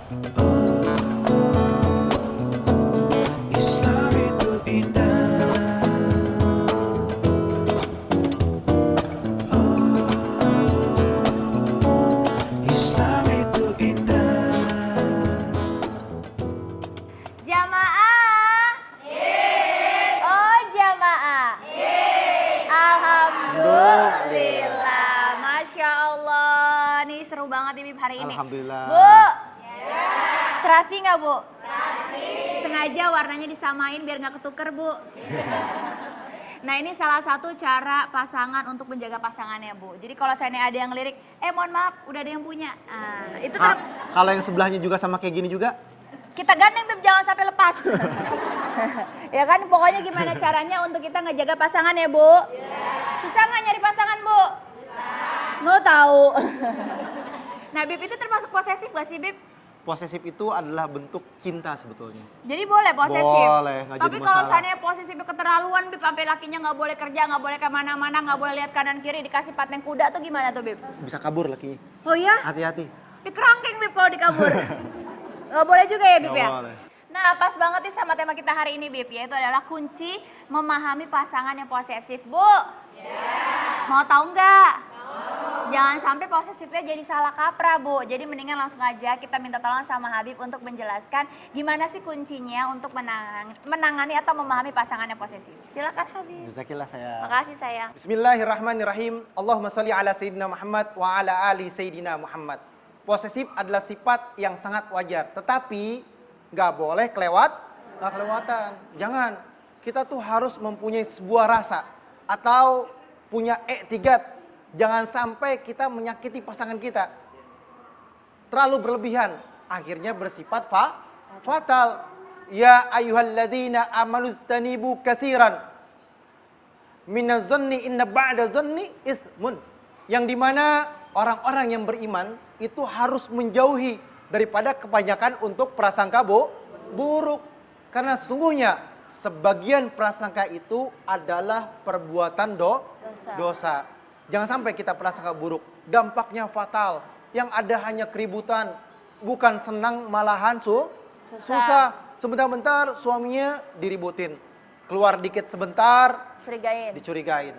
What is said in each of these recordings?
Islam itu indah. Islam itu indah. Jamaah? Oh jamaah? Alhamdulillah. Masya Allah. Nih seru banget nih Bib hari ini. Alhamdulillah. Bu? Serasi nggak Bu? Sengaja warnanya disamain biar nggak ketuker Bu. Nah ini salah satu cara pasangan untuk menjaga pasangannya Bu. Jadi kalau seandainya ada yang lirik, mohon maaf udah ada yang punya. Itu kan Kalau yang sebelahnya juga sama kayak gini juga? kita gandeng Beb, jangan sampai lepas. Ya kan pokoknya gimana caranya untuk kita ngejaga pasangan ya Bu. Susah nggak nyari pasangan Bu? Mau tahu. Nah Bib itu termasuk posesif gak sih Bib? Posesif itu adalah bentuk cinta sebetulnya. Jadi boleh posesif? Boleh, nggak Tapi jadi kalau masalah. seandainya posesifnya keterlaluan Bib, sampai lakinya nggak boleh kerja, nggak boleh kemana-mana, nggak boleh lihat kanan kiri, dikasih paten kuda tuh gimana tuh Bib? Bisa kabur lagi. Oh iya? Hati-hati. Dikerangkeng Bib kalau dikabur. Nggak boleh juga ya Bib Nggak ya? boleh. Nah pas banget nih sama tema kita hari ini Bib, yaitu adalah kunci memahami pasangan yang posesif. Bu, mau tahu nggak? Jangan sampai posesifnya jadi salah kaprah Bu. Jadi mendingan langsung aja kita minta tolong sama Habib untuk menjelaskan gimana sih kuncinya untuk menangani atau memahami pasangan yang posesif. Silakan Habib. Jazakillah saya. Makasih sayang. Bismillahirrahmanirrahim. Allahumma sholli ala Sayyidina Muhammad wa ala ali Sayyidina Muhammad. Posesif adalah sifat yang sangat wajar, tetapi nggak boleh nggak kelewatan. Jangan. Kita tuh harus mempunyai sebuah rasa atau punya i'tiqad. Jangan sampai kita menyakiti pasangan kita. Terlalu berlebihan, akhirnya bersifat fatal. Ya ayyuhalladzina amanu istanibu katsiran minaz zanni inna ba'da zanni itsmun. Yang dimana orang-orang yang beriman itu harus menjauhi daripada kebanyakan untuk prasangka buruk. Karena sesungguhnya sebagian prasangka itu adalah perbuatan dosa. Jangan sampai kita prasangka buruk, dampaknya fatal. Yang ada hanya keributan, bukan senang malahan susah. Sebentar-bentar suaminya diributin, keluar dikit sebentar dicurigain.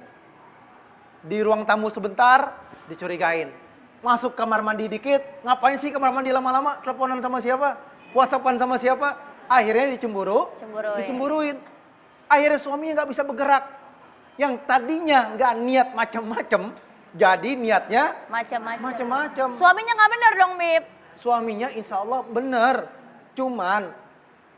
Di ruang tamu sebentar dicurigain. Masuk kamar mandi dikit, ngapain sih kamar mandi lama-lama? Teleponan sama siapa? WhatsAppan sama siapa? Akhirnya dicemburuin. Akhirnya suaminya nggak bisa bergerak. Yang tadinya nggak niat macam-macam, jadi niatnya macam-macam. Suaminya nggak bener dong Bib. Suaminya insya Allah benar. Cuman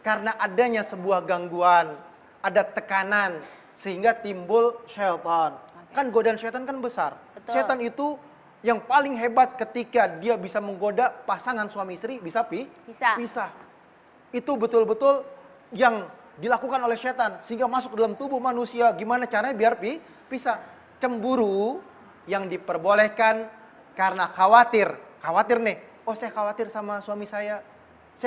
karena adanya sebuah gangguan, ada tekanan, sehingga timbul syaitan. Kan godaan syaitan kan besar. Betul. Syaitan itu yang paling hebat ketika dia bisa menggoda pasangan suami istri bisa pisah. Itu betul-betul yang dilakukan oleh setan sehingga masuk ke dalam tubuh manusia. Gimana caranya biar pisah? Cemburu yang diperbolehkan karena khawatir nih. Oh saya khawatir sama suami saya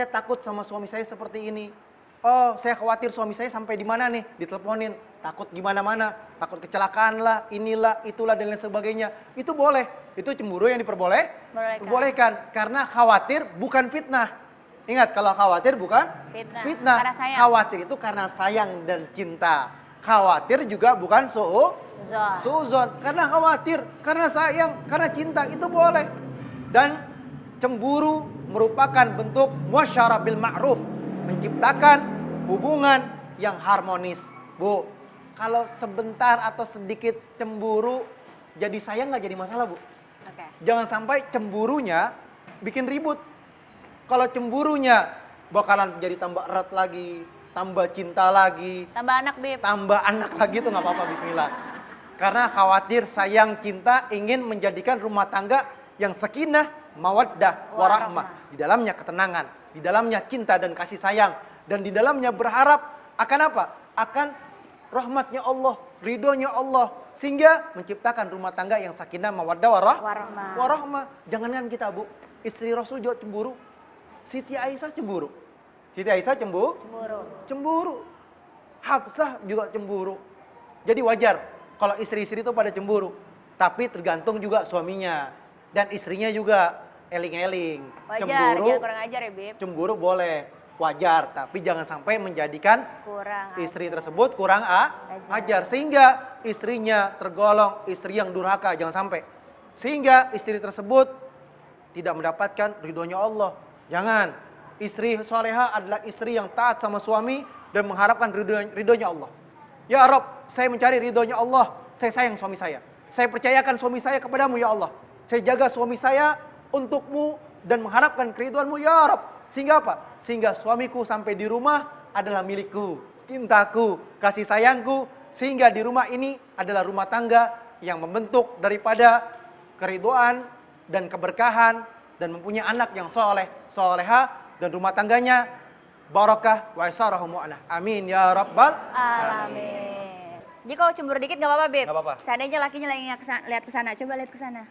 takut sama suami saya seperti ini. Oh saya khawatir suami saya sampai di mana nih, diteleponin, takut gimana-mana, takut kecelakaan lah, inilah, itulah dan lain sebagainya. Itu boleh, itu cemburu yang diperbolehkan karena khawatir bukan fitnah. Ingat, kalau khawatir bukan fitnah. Karena sayang. Khawatir itu karena sayang dan cinta. Khawatir juga bukan suuzon. Karena khawatir, karena sayang, karena cinta, itu boleh. Dan cemburu merupakan bentuk muasyarah bil ma'ruf, menciptakan hubungan yang harmonis. Bu, kalau sebentar atau sedikit cemburu jadi sayang nggak jadi masalah Bu. Oke. Jangan sampai cemburunya bikin ribut. Kalau cemburunya bakalan jadi tambah erat lagi, tambah cinta lagi, Tambah anak Bib. tambah anak lagi tuh nggak apa-apa, bismillah. Karena khawatir, sayang, cinta, ingin menjadikan rumah tangga yang sakinah, mawaddah, warahmah. Di dalamnya ketenangan, di dalamnya cinta dan kasih sayang. Dan di dalamnya berharap akan apa? Akan rahmatnya Allah, ridhonya Allah. Sehingga menciptakan rumah tangga yang sakinah, mawaddah, warahmah. Jangankan kita Bu, istri Rasul juga cemburu. Siti Aisyah cemburu. Cemburu. Hafsah juga cemburu. Jadi wajar kalau istri-istri itu pada cemburu. Tapi tergantung juga suaminya dan istrinya juga. eling-eling. Wajar, jangan kurang ajar ya Bib. Cemburu boleh, wajar, tapi jangan sampai menjadikan Kurang istri ajar. tersebut kurang ajar sehingga istrinya tergolong istri yang durhaka, jangan sampai. Sehingga istri tersebut tidak mendapatkan ridhonya Allah. Jangan. Istri soleha adalah istri yang taat sama suami dan mengharapkan ridhonya Allah. Ya Rob, saya mencari ridhonya Allah. Saya sayang suami saya. Saya percayakan suami saya kepadamu ya Allah. Saya jaga suami saya untukmu dan mengharapkan keriduanmu ya Rob. Sehingga apa? Sehingga suamiku sampai di rumah adalah milikku, cintaku, kasih sayangku. Sehingga di rumah ini adalah rumah tangga yang membentuk daripada keriduan dan keberkahan dan mempunyai anak yang soleh, soleha dan rumah tangganya barakah wa isarahu mu'anah. Amin ya rabbal Amin. Jadi kalau cemburu dikit gak apa-apa, Beb? Gak apa-apa. Seandainya lakinya lagi lihat ke sana, coba lihat ke sana.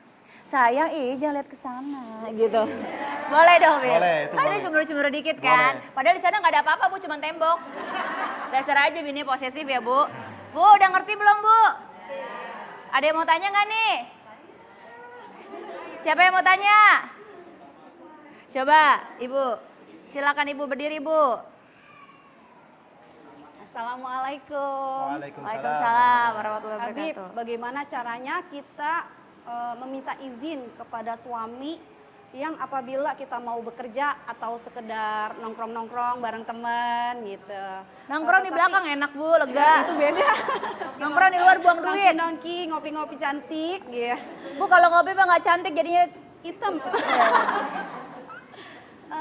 Sayang, jangan lihat ke sana gitu. Boleh dong, Beb? Boleh, itu Kan dia boleh. cemburu-cemburu dikit kan. Padahal di sana nggak ada apa-apa, Bu, cuma tembok. Dasar aja bini posesif ya, Bu. Bu, udah ngerti belum, Bu? Ada yang mau tanya nggak nih? Siapa yang mau tanya? Coba, Ibu. Silakan Ibu berdiri, Bu. Assalamualaikum. Waalaikumsalam warahmatullahi Habib, wabarakatuh. bagaimana caranya kita meminta izin kepada suami yang apabila kita mau bekerja atau sekedar nongkrong-nongkrong bareng teman gitu. Nongkrong di Tetapi- belakang enak, Bu, lega. Itu beda. Nongkrong di luar buang duit. Nongki-nongki, ngopi-ngopi cantik gitu. Bu, kalau ngopi mah nggak cantik jadinya. Hitam.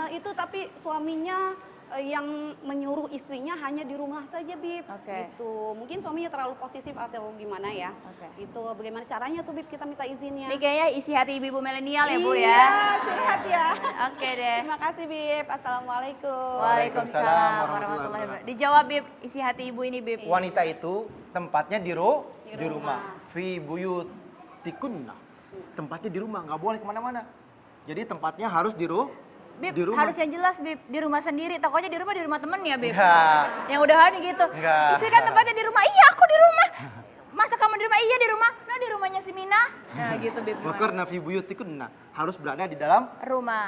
Itu tapi suaminya yang menyuruh istrinya hanya di rumah saja, Bib. Oke. Itu mungkin suaminya terlalu posesif atau gimana ya. Oke. Itu bagaimana caranya tuh, Bib, kita minta izinnya. Ini kayaknya isi hati ibu-ibu milenial ya, Bu Iya, ya. curhat ya. Oke deh. Terima kasih, Bib. Assalamualaikum. Waalaikumsalam warahmatullahi wabarakatuh. Dijawab, Bib, isi hati ibu ini, Bib. wanita itu tempatnya di rumah. Fi buyutikunna. Tempatnya di rumah, nggak boleh kemana-mana. Jadi tempatnya harus di rumah. Bib, di rumah. harus yang jelas, Bib. Di rumah sendiri. Takutnya di rumah temen ya, Bib. Enggak. Yang udahan gitu. Enggak. Istri kan tempatnya di rumah. Iya, aku di rumah. Masa kamu di rumah? Iya, di rumah. Nah, di rumahnya si Mina. Nah, gitu, Bib. Wakarna fi buyutikunna. Harus berada di dalam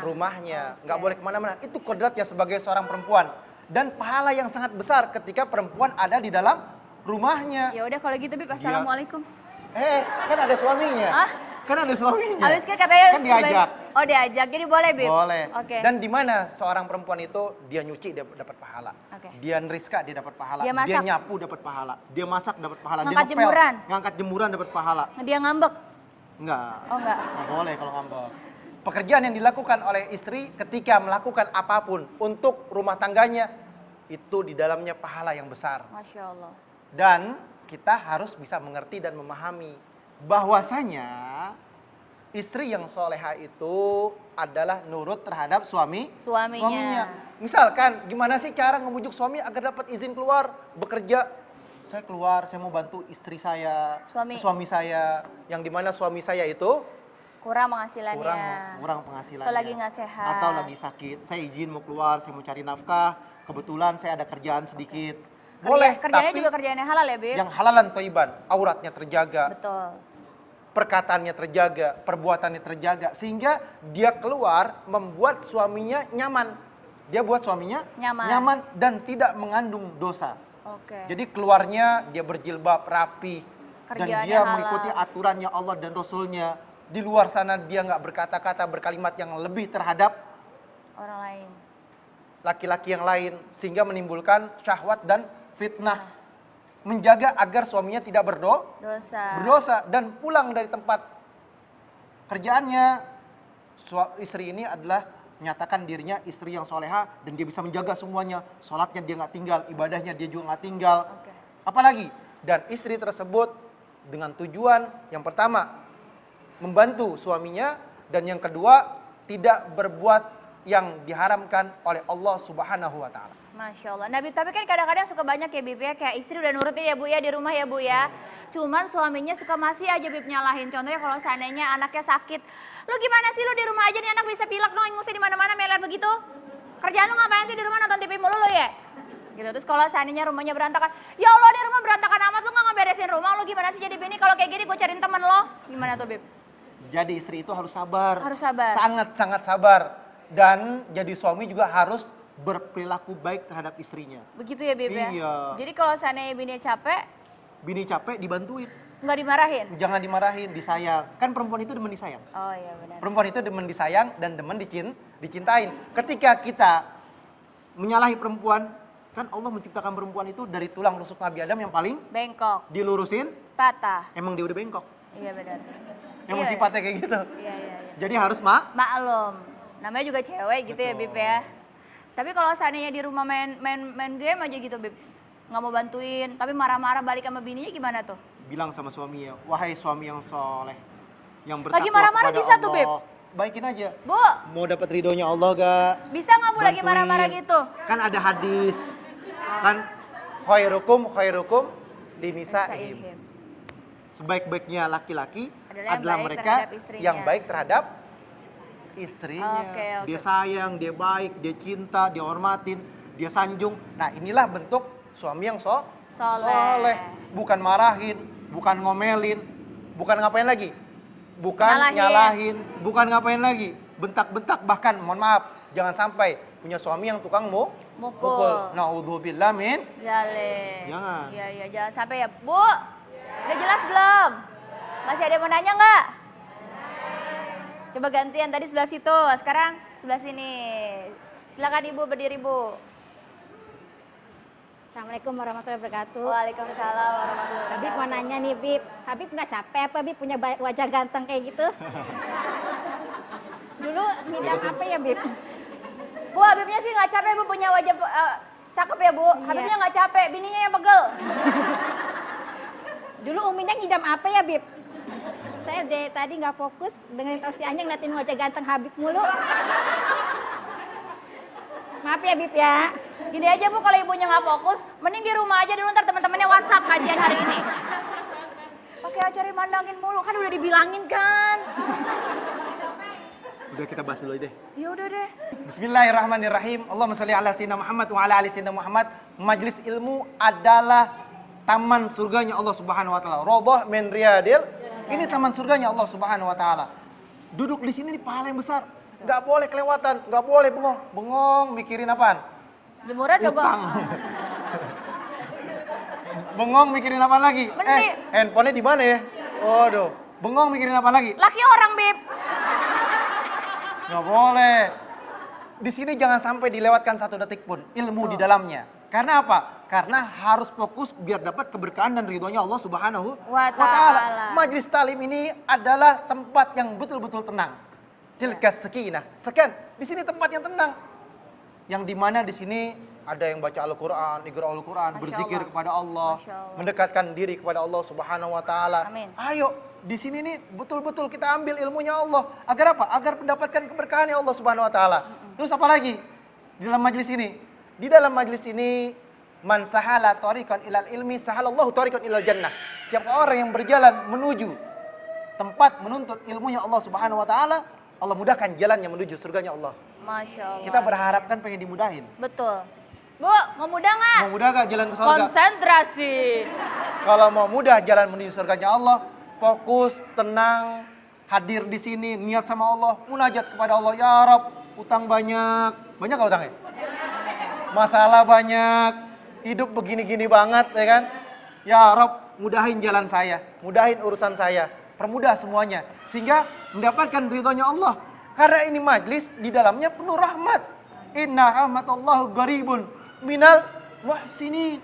rumahnya, nggak boleh kemana-mana. Itu kodratnya sebagai seorang perempuan dan pahala yang sangat besar ketika perempuan ada di dalam rumahnya. Ya udah kalau gitu, Bib. Assalamualaikum. Kan ada suaminya. Hah? Kan ada suaminya. Habis kan katanya Kan diajak. Oh, diajak. Jadi boleh, Bib. Boleh. Oke. Dan di mana seorang perempuan itu dia nyuci dia dapat pahala. Oke. Dia neriska dia dapat pahala. Dia masak. nyapu dapat pahala. Dia masak dapat pahala. Ngangkat Dia jemuran. Ngangkat jemuran dapat pahala. Dia ngambek. Enggak. Oh, enggak. Nggak boleh kalau ngambek. Pekerjaan yang dilakukan oleh istri ketika melakukan apapun untuk rumah tangganya itu di dalamnya pahala yang besar. Masya Allah. Dan kita harus bisa mengerti dan memahami bahwasanya istri yang soleha itu adalah nurut terhadap suaminya. Misalkan gimana sih cara ngebujuk suami agar dapat izin keluar bekerja? Saya keluar, saya mau bantu istri saya, suami saya, yang dimana suami saya itu Kurang penghasilannya. kurang penghasilannya. Atau lagi nggak sehat. Atau lagi sakit. Saya izin mau keluar, saya mau cari nafkah. Kebetulan saya ada kerjaan sedikit. Boleh, Kerjanya tapi juga kerjaan yang halal ya, Bib? yang halalan toiban, auratnya terjaga, Betul. perkataannya terjaga, perbuatannya terjaga, sehingga dia keluar membuat suaminya nyaman. Dia buat suaminya Nyaman. dan tidak mengandung dosa. Oke. Jadi keluarnya dia berjilbab rapi dan Kerjaannya dia halal. mengikuti aturannya Allah dan Rasulnya. Di luar sana dia nggak berkata-kata berkalimat yang lebih terhadap Orang lain. laki-laki yang lain sehingga menimbulkan syahwat dan fitnah. Menjaga agar suaminya tidak berdosa dan pulang dari tempat kerjaannya. Istri ini adalah menyatakan dirinya istri yang soleha dan dia bisa menjaga semuanya. Sholatnya dia nggak tinggal, ibadahnya dia juga nggak tinggal. Oke. Apalagi dan istri tersebut dengan tujuan yang pertama membantu suaminya dan yang kedua tidak berbuat yang diharamkan oleh Allah Subhanahu wa taala. Masya Allah. Nah, Bib, tapi kan kadang-kadang suka banyak ya, Bib, ya. Kayak istri udah nurutin ya, Bu, ya, di rumah ya, Bu, ya. Cuman suaminya suka masih aja, Bib, nyalahin. Contohnya kalau seandainya anaknya sakit. Lu gimana sih, lu di rumah aja nih anak bisa pilek dong, ngusir di mana-mana meler begitu. Kerjaan lu ngapain sih di rumah, nonton TV mulu lu ya? Gitu. Terus kalau seandainya rumahnya berantakan, ya Allah, di rumah berantakan amat, lu nggak ngeberesin rumah, lu gimana sih jadi bini? Kalau kayak gini gue cariin temen lo. Gimana tuh, Bib? Jadi istri itu harus sabar. Harus sabar. Sangat-sangat sabar. Dan jadi suami juga harus berperilaku baik terhadap istrinya. Begitu ya Beb ya? Iya. Jadi kalau seandainya bini capek, Bini capek dibantuin. nggak dimarahin? Jangan dimarahin, disayang. Kan perempuan itu demen disayang. Oh iya benar. Perempuan itu demen disayang dan demen dicintain. Ketika kita menyalahi perempuan, kan Allah menciptakan perempuan itu dari tulang rusuk Nabi Adam yang paling Bengkok, dilurusin, patah. emang dia udah bengkok. Iya benar. Emang Iya, sifatnya kayak gitu. Iya iya iya. Jadi harus Maklum. Namanya juga cewek gitu ya Beb ya. Tapi kalau seandainya di rumah main game aja gitu Beb, nggak mau bantuin, tapi marah-marah balik sama bininya gimana tuh? bilang sama suami ya, wahai suami yang soleh, yang bertakwa Lagi marah-marah kepada bisa tuh, Beb? Allah, baikin aja. Bu, Mau dapat ridhonya Allah gak? bisa nggak Bu lagi Bantuin. marah-marah gitu? Kan ada hadis, kan khairukum linisaihim. Saihim. Sebaik-baiknya laki-laki Adalah yang adalah baik mereka terhadap istrinya. yang baik terhadap istrinya. Oke, oke. Dia sayang, dia baik, dia cinta, dia hormatin, dia sanjung. Nah inilah bentuk suami yang soleh. Bukan marahin, bukan ngomelin, bukan ngapain lagi? Bukan nyalahin, bukan ngapain lagi? Bentak-bentak, bahkan mohon maaf, jangan sampai punya suami yang tukang Mukul. Naudzubillah min. Jale. Jangan. Iya, iya, jangan sampai ya. Bu, udah jelas belum? Masih ada yang mau nanya nggak? Coba gantian, tadi sebelah situ, sekarang sebelah sini. Silakan Ibu berdiri Bu. Assalamualaikum warahmatullahi wabarakatuh. Waalaikumsalam warahmatullahi Habib mau wabarakatuh. nanya nih, Bib. Habib nggak capek apa, Bib punya wajah ganteng kayak gitu? Dulu ngidam apa ya, Bib? Bu, Habibnya sih nggak capek Bu, punya wajah cakep ya Bu. Iya. Habibnya nggak capek, bininya yang pegel. Dulu Uminya ngidam apa ya, Bib? Saya tadi nggak fokus dengerin tausiahnya ngeliatin wajah ganteng Habib mulu. Maaf ya, Bib ya. Gini aja Bu, kalau ibunya nggak fokus, mending di rumah aja dulu, ntar teman-temannya WhatsApp kajian hari ini. Pakai acara mandangin mulu, kan udah dibilangin kan. Udah kita bahas dulu deh. Ya udah deh. Bismillahirrahmanirrahim. Allahumma shalli ala sayyidina Muhammad wa ala ali sayyidina Muhammad. Majelis ilmu adalah taman surganya Allah Subhanahu wa taala. Rawdah min riyadil. Ini taman surganya Allah Subhanahu wa taala. Duduk di sini pahala yang besar. Enggak boleh kelewatan, enggak boleh bengong. Bengong mikirin apaan? Jemuran udah gua. Utang. Bengong mikirin apa lagi? Mending. Handphonenya di mana ya? Waduh, bengong mikirin apa lagi? Laki orang Bib. Nggak boleh. Di sini jangan sampai dilewatkan satu detik pun ilmu di dalamnya. Karena apa? Karena harus fokus biar dapat keberkahan dan ridhonya Allah Subhanahu Wa ta'ala. Majlis talim ini adalah tempat yang betul-betul tenang. Tilka sakinah. Sekian. Di sini tempat yang tenang. Yang dimana di sini ada yang baca Al-Quran, iqra Al-Quran, Masya berzikir Allah. kepada Allah, Masya Allah. mendekatkan diri kepada Allah Subhanahu wa taala. Amin. Ayo, di sini nih betul-betul kita ambil ilmunya Allah. Agar apa? Agar mendapatkan keberkahan Allah Subhanahu wa taala. Terus apa lagi? Di dalam majlis ini. Di dalam majlis ini man sahala tariqan ilal ilmi sahalallahu tariqan ilal jannah. Siapa orang yang berjalan menuju tempat menuntut ilmunya Allah Subhanahu wa taala, Allah mudahkan jalannya menuju surganya Allah. Masya Allah. Kita berharap kan pengen dimudahin. Betul. Bu, mau mudah nggak? Mau mudah gak jalan ke surga? Konsentrasi. Kalau mau mudah jalan menuju surganya Allah, fokus, tenang, hadir di sini, niat sama Allah, munajat kepada Allah. Ya Rob, utang banyak. Banyak gak utangnya? Masalah banyak, hidup begini-gini banget, ya kan? Ya Rob, mudahin jalan saya, mudahin urusan saya, permudah semuanya. Sehingga mendapatkan ridhonya Allah. Karena ini majlis, di dalamnya penuh rahmat. Inna rahmatallahu qaribun minal muhsinin.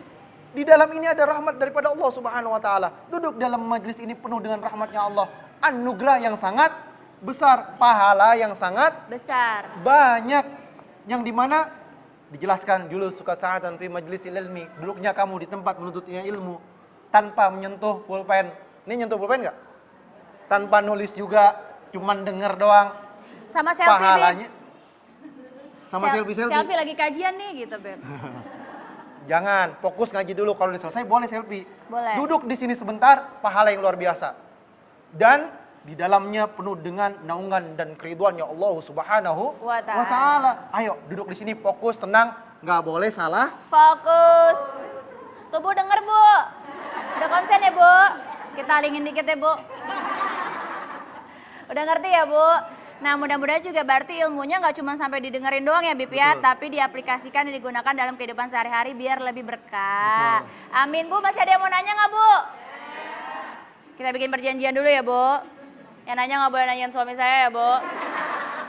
Di dalam ini ada rahmat daripada Allah Subhanahu wa taala. Duduk dalam majlis ini penuh dengan rahmatnya Allah. Anugerah yang sangat besar, pahala yang sangat Besar. banyak. Yang dimana dijelaskan dulu suka sa'atan fi majlisil ilmi. Duduknya kamu di tempat menuntutnya ilmu tanpa menyentuh pulpen. Ini nyentuh pulpen enggak? Tanpa nulis juga, cuman denger doang. Sama selfie, Bib. Pahalanya sama selfie-selfie. Selfie lagi kajian nih gitu, Beb. Jangan, fokus ngaji dulu. Kalau udah selesai boleh selfie. Boleh. Duduk di sini sebentar, pahala yang luar biasa. Dan di dalamnya penuh dengan naungan dan keriduannya Allah Subhanahu Wa ta'ala. wa taala. Ayo, duduk di sini fokus, tenang, nggak boleh salah. Fokus. Tuh Bu, denger Bu. Udah konsen ya Bu? Kita alingin dikit ya Bu. Udah ngerti ya Bu? Nah mudah-mudahan juga berarti ilmunya nggak cuma sampai didengerin doang ya Bib ya, Betul. tapi diaplikasikan dan digunakan dalam kehidupan sehari-hari biar lebih berkah. Amin Bu, masih ada yang mau nanya nggak Bu? Kita bikin perjanjian dulu ya Bu. Yang nanya nggak boleh nanyain suami saya ya Bu.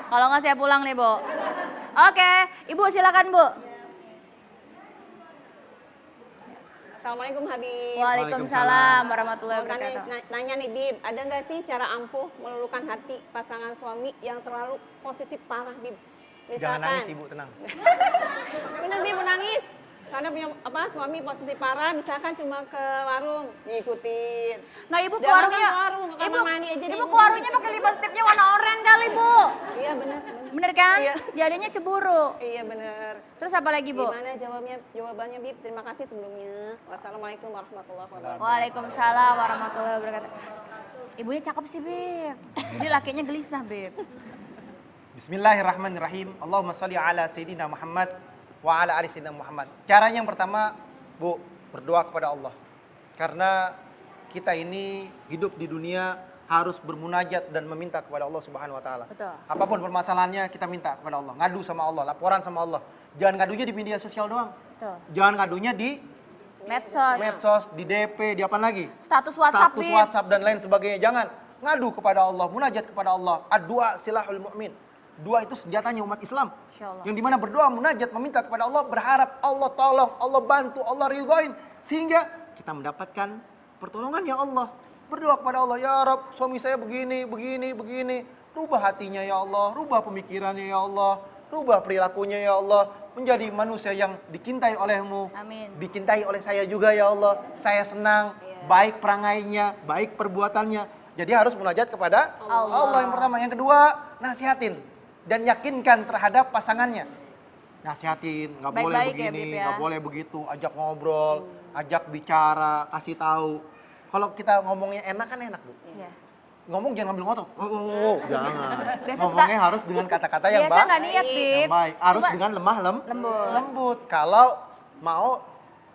Kalau nggak saya pulang nih Bu. Oke, Ibu silakan Bu. Assalamualaikum Habib. Waalaikumsalam warahmatullahi Mau wabarakatuh. nanya nih Bib, ada nggak sih cara ampuh meluluhkan hati pasangan suami yang terlalu posesif parah Bib? Jangan nangis Misalkan, Ibu, tenang. bener Bib menangis. Karena punya suami posesif parah, misalkan cuma ke warung diikutin. Nah Ibu ke Jangan warungnya, ke warung, ke kamar mandi aja deh, Ibu Bu. ke warungnya pakai lipsticknya warna oranye kali Bu. Iya bener. Bener kan? Iya. Jadinya cemburu. Iya bener. Terus apa lagi Bu? Gimana jawabannya Bib? Terima kasih sebelumnya. Wassalamualaikum warahmatullahi wabarakatuh. Waalaikumsalam warahmatullahi wabarakatuh. Ibunya cakep sih Beb. Jadi lakinya gelisah Beb. Bismillahirrahmanirrahim. Allahumma sholli ala Sayyidina Muhammad wa ala ali Sayyidina Muhammad. Caranya yang pertama, Bu, berdoa kepada Allah. Karena kita ini hidup di dunia harus bermunajat dan meminta kepada Allah Subhanahu wa taala. Betul. Apapun permasalahannya kita minta kepada Allah, ngadu sama Allah, laporan sama Allah. Jangan ngadunya di media sosial doang. Betul. Jangan ngadunya di Medsos. medsos, di DP, di apa lagi? Status WhatsApp Status Beb. WhatsApp dan lain sebagainya. Jangan ngadu kepada Allah, munajat kepada Allah. Ad-du'a silahul mu'min. Doa itu senjatanya umat Islam. Insya Allah. Yang dimana berdoa, munajat, meminta kepada Allah, berharap Allah tolong, Allah bantu, Allah ridhoin. Sehingga kita mendapatkan pertolongan ya Allah. Berdoa kepada Allah, ya Rabb, suami saya begini, begini, begini. Rubah hatinya ya Allah, rubah pemikirannya ya Allah, rubah perilakunya ya Allah. Menjadi manusia yang dicintai olehmu. Amin. Dicintai oleh saya juga ya Allah. Saya senang, baik perangainya, baik perbuatannya. Jadi harus munajat kepada Allah yang pertama. Yang kedua, nasihatin dan yakinkan terhadap pasangannya. Nasihatin, nggak boleh Baik-baik ya, begini, Bib, ya. nggak boleh begitu. Ajak ngobrol, ajak bicara, kasih tahu. Kalau kita ngomongnya enak kan enak, Bu. Iya. Ngomong jangan ngambil ngotot. Oh, jangan. Biasa Ngomongnya harus dengan kata-kata yang Biasa nggak niat Bib. yang baik. Harus Cuma- dengan lemah Lembut. lembut. Kalau mau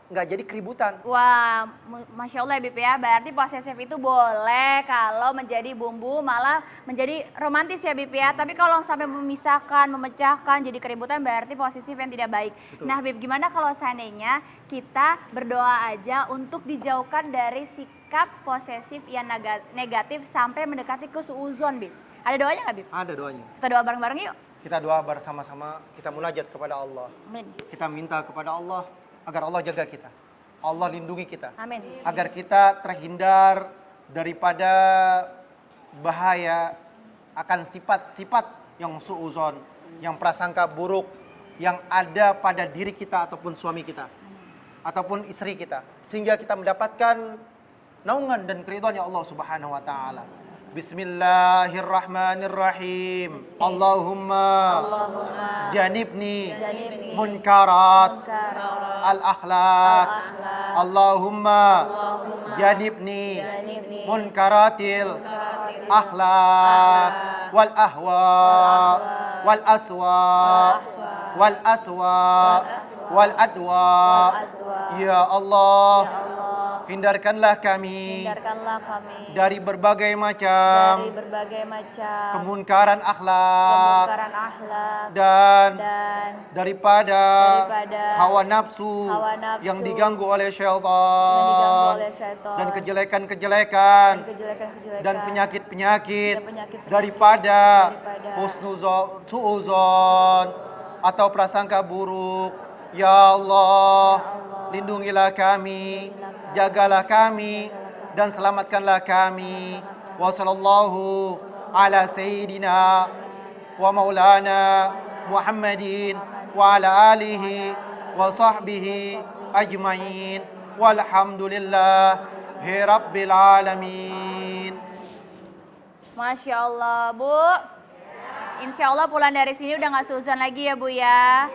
nggak jadi keributan. Wah, Masya Allah ya Bib ya, berarti posesif itu boleh kalau menjadi bumbu malah menjadi romantis ya Bib ya. Tapi kalau sampai memisahkan, memecahkan, jadi keributan berarti posesif yang tidak baik. Nah Bib, gimana kalau seandainya kita berdoa aja untuk dijauhkan dari sikap posesif yang negatif sampai mendekati ke suuzon Bib? Ada doanya nggak Bib? Ada doanya. Kita doa bareng-bareng yuk. Kita doa bersama-sama, kita munajat kepada Allah. Amin. Kita minta kepada Allah agar Allah jaga kita. Allah lindungi kita. Amin. Agar kita terhindar daripada bahaya akan sifat-sifat yang suuzon, yang prasangka buruk, yang ada pada diri kita ataupun suami kita, ataupun istri kita. Sehingga kita mendapatkan naungan dan keridhaan Allah Subhanahu wa taala. Bismillahirrahmanirrahim. Allahumma janibni munkarat al-akhlaq. Allahumma janibni munkaratil akhlaq wal ahwa wal aswa wal aswa wal adwa. Ya Allah, hindarkanlah kami Hindarkanlah kami dari berbagai macam dari berbagai macam kemunkaran akhlak kemungkaran akhlak dan dan daripada hawa nafsu hawa nafsu yang diganggu oleh yang diganggu syaitan oleh setan dan kejelekan-kejelekan kejelekan-kejelekan dan penyakit-penyakit dan penyakit-penyakit daripada daripada suuzon atau prasangka buruk. Ya Allah, lindungilah kami, jagalah kami, dan selamatkanlah kami. Wa sallallahu ala sayyidina wa maulana Muhammadin wa ala alihi wa sahbihi ajmain. Walhamdulillahi rabbil alamin. Masya Allah Bu, Insya Allah pulang dari sini udah gak suuzon lagi ya Bu ya.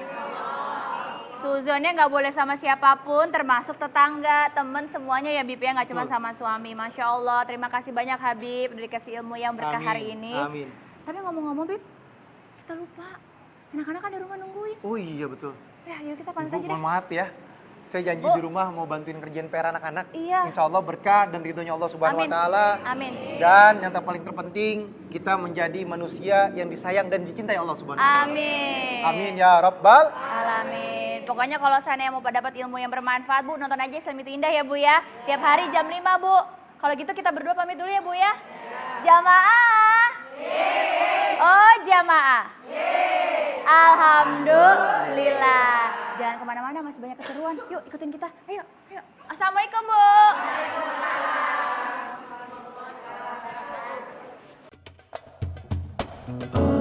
Suuzonnya nggak boleh sama siapapun, termasuk tetangga, temen, semuanya ya Bib ya, nggak cuma sama suami. Masya Allah, terima kasih banyak Habib, udah dikasih ilmu yang berkah hari ini. Amin. Tapi ngomong-ngomong Bib, kita lupa, anak-anak kan di rumah nungguin. Oh iya betul. Ya yuk kita pamit Ibu, aja deh. mohon maaf ya. Saya janji Bu. di rumah mau bantuin kerjaan PR anak-anak. Iya. Insya Allah berkah dan ridhonya Allah Subhanahu Amin. Wa Taala. Amin. Dan yang paling terpenting kita menjadi manusia yang disayang dan dicintai Allah Subhanahu Wa Taala. Amin. Amin ya Rabbal. Alamin. Pokoknya kalau saya mau dapat ilmu yang bermanfaat, Bu, nonton aja Islam Itu Indah ya, Bu ya. Tiap hari jam 5, Bu. Kalau gitu kita berdua pamit dulu ya, Bu ya. Jamaah. Oh, jamaah. Alhamdulillah. Jangan kemana-mana, masih banyak keseruan. Yuk, ikutin kita. Ayo, ayo. Assalamualaikum, Bu. Oh